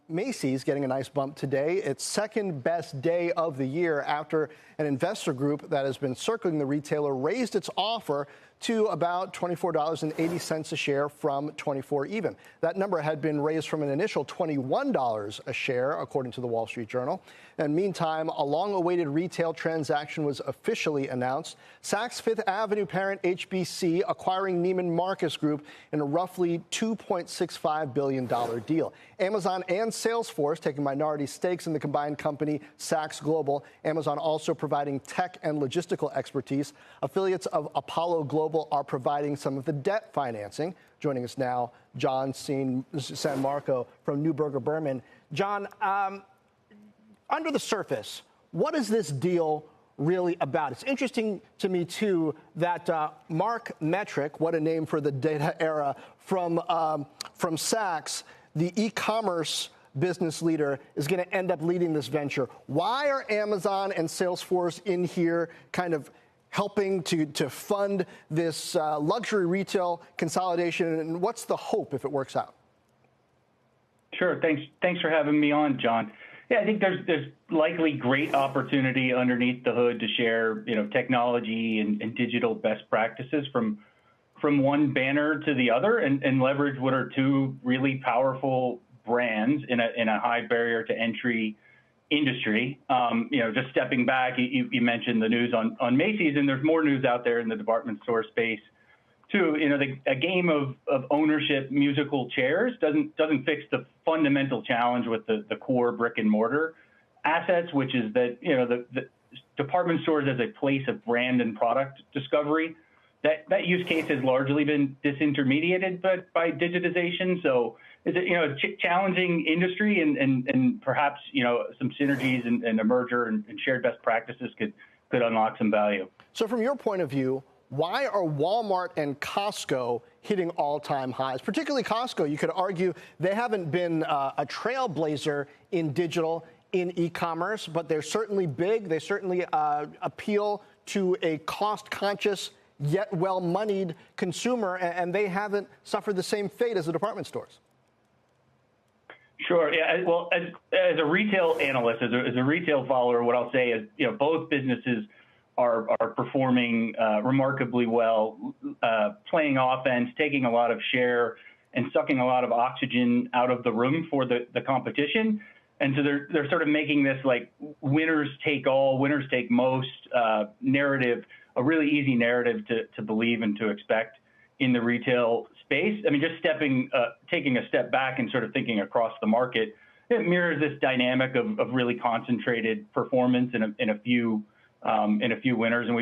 Macy's getting a nice bump today. Its second best day of the year after an investor group that has been circling the retailer raised its offer to about $24.80 a share from $24 even. That number had been raised from an initial $21 a share, according to the Wall Street Journal. And meantime, a long-awaited retail transaction was officially announced. Saks Fifth Avenue parent HBC acquiring Neiman Marcus Group in a roughly $2.65 billion deal. Amazon and Salesforce taking minority stakes in the combined company, Saks Global. Amazon also providing tech and logistical expertise. Affiliates of Apollo Global are providing some of the debt financing. Joining us now, John San Marco from Neuberger Berman. John, under the surface, what is this deal really about? It's interesting to me, too, that Mark Metrick, what a name for the data era, from Saks, the e-commerce business leader, is going to end up leading this venture. Why are Amazon and Salesforce in here kind of helping to fund this luxury retail consolidation, and what's the hope if it works out? Sure. Thanks for having me on, John. Yeah, I think there's likely great opportunity underneath the hood to share, technology and digital best practices from one banner to the other, and leverage what are two really powerful brands in a high barrier to entry industry. Just stepping back, you mentioned the news on Macy's, and there's more news out there in the department store space too. A game of ownership musical chairs doesn't fix the fundamental challenge with the core brick and mortar assets, which is that the department stores as a place of brand and product discovery. That use case has largely been disintermediated by digitization. So it's a challenging industry, and perhaps some synergies and a merger and shared best practices could unlock some value. So from your point of view, why are Walmart and Costco hitting all-time highs? Particularly Costco, you could argue they haven't been a trailblazer in digital, in e-commerce, but they're certainly big. They certainly appeal to a cost-conscious yet well-moneyed consumer, and they haven't suffered the same fate as the department stores. Sure. Yeah. Well, as a retail analyst, as a retail follower, what I'll say is, both businesses are performing remarkably well, playing offense, taking a lot of share, and sucking a lot of oxygen out of the room for the competition. And so they're sort of making this like winners take all, winners take most narrative, a really easy narrative to believe and to expect in the retail space. I mean, just taking a step back and sort of thinking across the market, it mirrors this dynamic of really concentrated performance in a few winners, and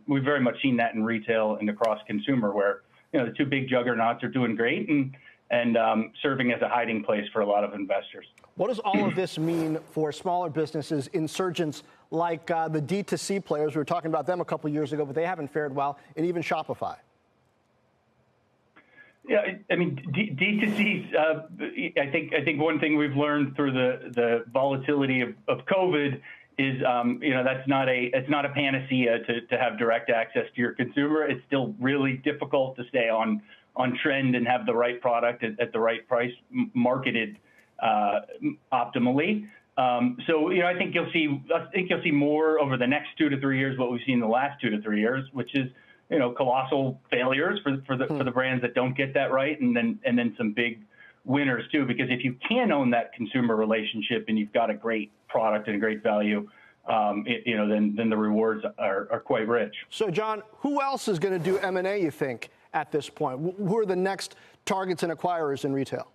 we've very much seen that in retail and across consumer, where the two big juggernauts are doing great and serving as a hiding place for a lot of investors. What does all of this mean for smaller businesses, insurgents like the D2C players? We were talking about them a couple of years ago, but they haven't fared well, and even Shopify. Yeah, I mean, D2C, I think one thing we've learned through the volatility of COVID is, it's not a panacea to have direct access to your consumer. It's still really difficult to stay on trend and have the right product at the right price marketed optimally. So I think you'll see more over the next 2 to 3 years what we've seen in the last 2 to 3 years, which is colossal failures for the brands that don't get that right, and then some big winners too. Because if you can own that consumer relationship and you've got a great product and a great value, then the rewards are quite rich. So John, who else is going to do M&A, you think, at this point? Who are the next targets and acquirers in retail?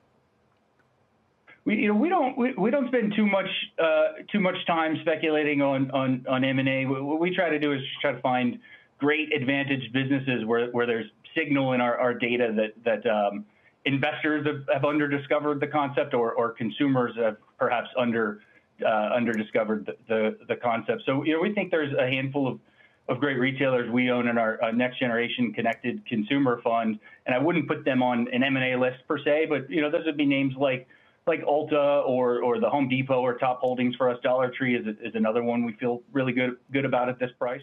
We don't spend too much time speculating on M&A. What we try to do is try to find great advantaged businesses where there's signal in our data that investors have underdiscovered the concept, or consumers have perhaps underdiscovered the concept. So we think there's a handful of great retailers we own in our next generation connected consumer fund, and I wouldn't put them on an M&A list per se, but those would be names like Ulta or the Home Depot or Top Holdings for us. Dollar Tree is another one we feel really good about at this price.